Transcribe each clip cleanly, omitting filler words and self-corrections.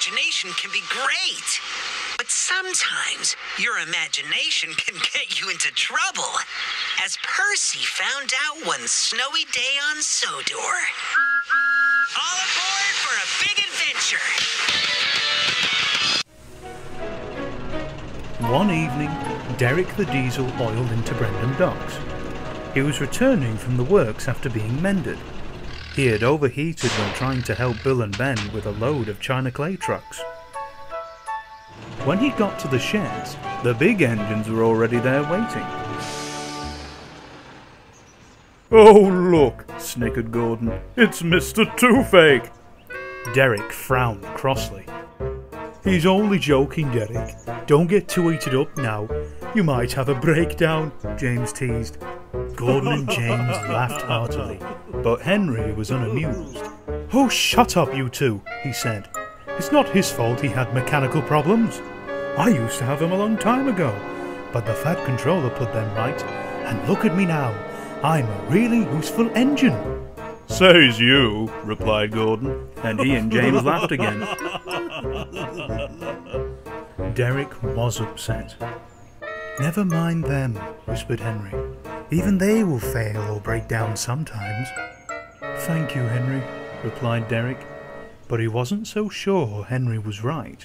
imagination can be great. But sometimes your imagination can get you into trouble, as Percy found out one snowy day on Sodor. All aboard for a big adventure! One evening, Derek the Diesel oiled into Brendam Docks. He was returning from the works after being mended. He had overheated when trying to help Bill and Ben with a load of China clay trucks. When he got to the sheds, the big engines were already there waiting. "Oh look," snickered Gordon, "it's Mr. Toothache." Derek frowned crossly. "He's only joking, Derek. Don't get too heated up now. You might have a breakdown," James teased. Gordon and James laughed heartily, but Henry was unamused. "Oh, shut up, you two," he said. "It's not his fault he had mechanical problems. I used to have them a long time ago, but the Fat Controller put them right, and look at me now. I'm a really useful engine." "Says you," replied Gordon, and he and James laughed again. Derek was upset. "Never mind them," whispered Henry. "Even they will fail or break down sometimes." "Thank you, Henry," replied Derek, but he wasn't so sure Henry was right.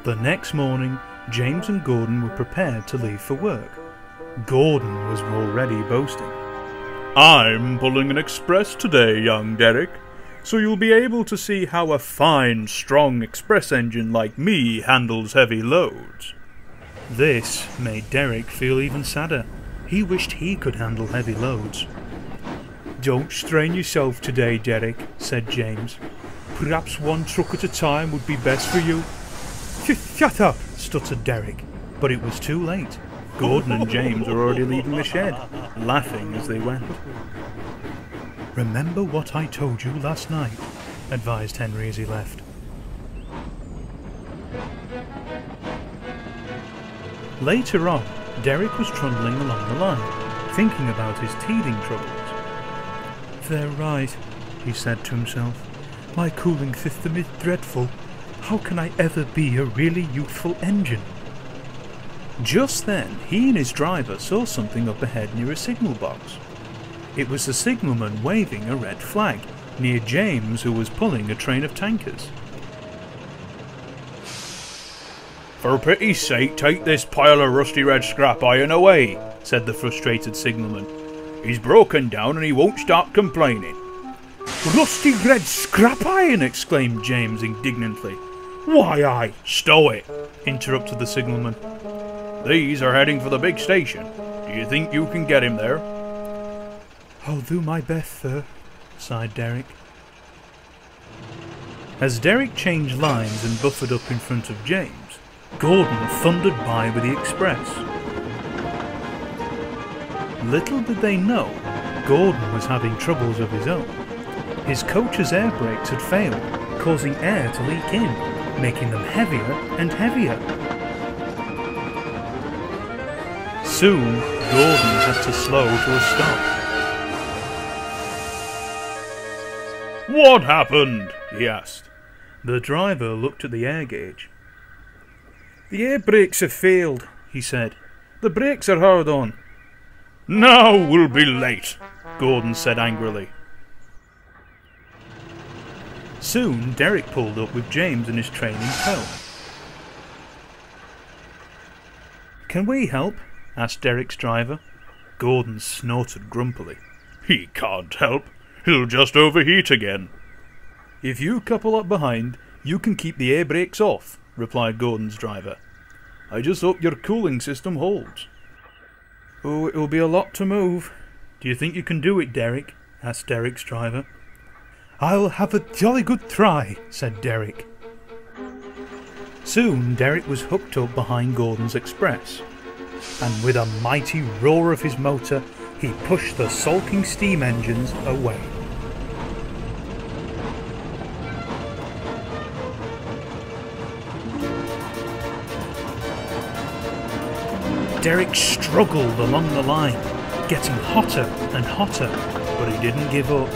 The next morning, James and Gordon were prepared to leave for work. Gordon was already boasting. "I'm pulling an express today, young Derek, so you'll be able to see how a fine, strong express engine like me handles heavy loads." This made Derek feel even sadder. He wished he could handle heavy loads. "Don't strain yourself today, Derek," said James. "Perhaps one truck at a time would be best for you." "Shut up," stuttered Derek, but it was too late. Gordon and James were already leaving the shed, laughing as they went. "Remember what I told you last night," advised Henry as he left. Later on, Derek was trundling along the line, thinking about his teething troubles. "They're right," he said to himself. "My cooling system is dreadful. How can I ever be a really useful engine?" Just then, he and his driver saw something up ahead near a signal box. It was the signalman waving a red flag near James, who was pulling a train of tankers. "For pity's sake, take this pile of rusty red scrap iron away," said the frustrated signalman. "He's broken down and he won't stop complaining." "Rusty red scrap iron!" exclaimed James indignantly. "Why, I—" "Stow it," interrupted the signalman. "These are heading for the big station. Do you think you can get him there?" "I'll do my best, sir," sighed Derek. As Derek changed lines and buffered up in front of James, Gordon thundered by with the express. Little did they know, Gordon was having troubles of his own. His coach's air brakes had failed, causing air to leak in, making them heavier and heavier. Soon, Gordon had to slow to a stop. "What happened?" he asked. The driver looked at the air gauge. "The air brakes have failed," he said. "The brakes are hard on." "Now we'll be late," Gordon said angrily. Soon, Derek pulled up with James and his train in tow. "Can we help?" asked Derek's driver. Gordon snorted grumpily. "He can't help. He'll just overheat again." "If you couple up behind, you can keep the air brakes off," replied Gordon's driver. "I just hope your cooling system holds." "Oh, it will be a lot to move." "Do you think you can do it, Derek?" asked Derek's driver. "I'll have a jolly good try," said Derek. Soon Derek was hooked up behind Gordon's express, and with a mighty roar of his motor, he pushed the sulking steam engines away. Derek struggled along the line, getting hotter and hotter, but he didn't give up.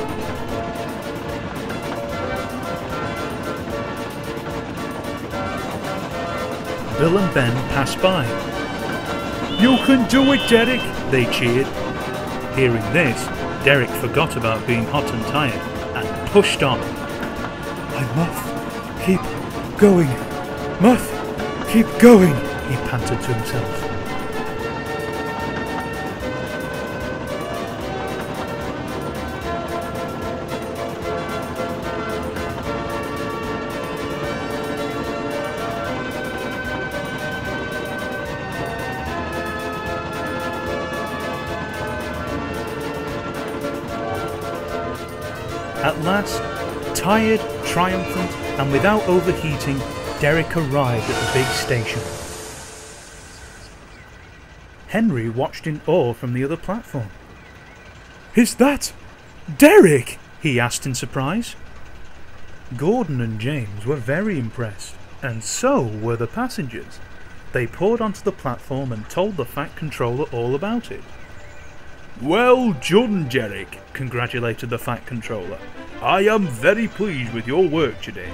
Bill and Ben passed by. "You can do it, Derek!" they cheered. Hearing this, Derek forgot about being hot and tired and pushed on. "I must keep going, must keep going," he panted to himself. At last, tired, triumphant, and without overheating, Derek arrived at the big station. Henry watched in awe from the other platform. "Is that Derek?" he asked in surprise. Gordon and James were very impressed, and so were the passengers. They poured onto the platform and told the Fat Controller all about it. "Well done, Derek," congratulated the Fat Controller. "I am very pleased with your work today."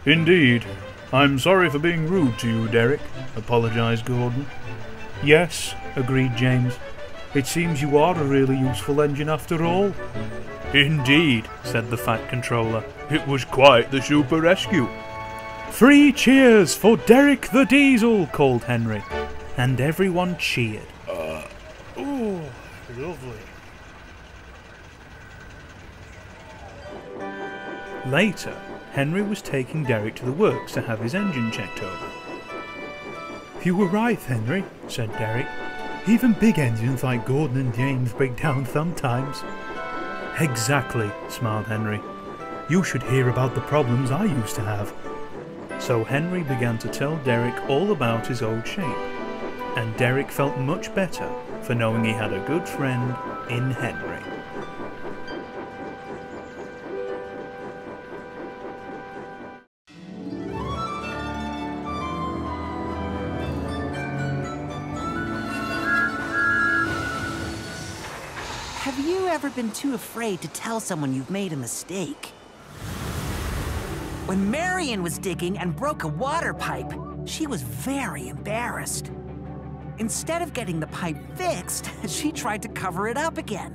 "Indeed. I'm sorry for being rude to you, Derek," apologised Gordon. "Yes," agreed James. "It seems you are a really useful engine after all." "Indeed," said the Fat Controller. "It was quite the super rescue." "Three cheers for Derek the Diesel," called Henry, and everyone cheered. Oh, lovely. Later, Henry was taking Derek to the works to have his engine checked over. "You were right, Henry," said Derek. "Even big engines like Gordon and James break down sometimes." "Exactly," smiled Henry. "You should hear about the problems I used to have." So Henry began to tell Derek all about his old shape, and Derek felt much better for knowing he had a good friend in Henry. Have you ever been too afraid to tell someone you've made a mistake? When Marion was digging and broke a water pipe, she was very embarrassed. Instead of getting the pipe fixed, she tried to cover it up again.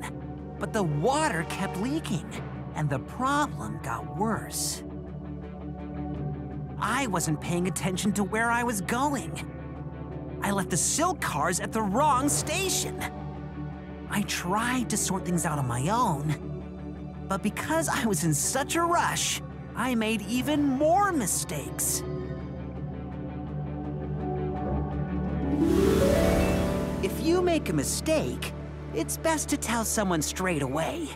But the water kept leaking, and the problem got worse. I wasn't paying attention to where I was going. I left the silk cars at the wrong station. I tried to sort things out on my own, but because I was in such a rush, I made even more mistakes. If you make a mistake, it's best to tell someone straight away.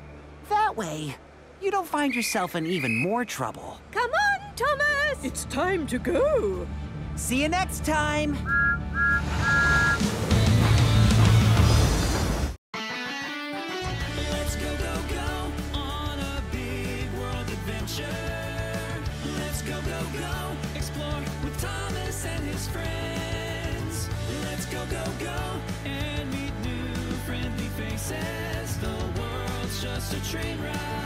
That way, you don't find yourself in even more trouble. Come on, Thomas! It's time to go! See you next time! Let's go, go, go on a big world adventure. Let's go, go, go, explore with Thomas and his friends. Let's go, go, go, and meet new friendly faces. The world's just a train ride.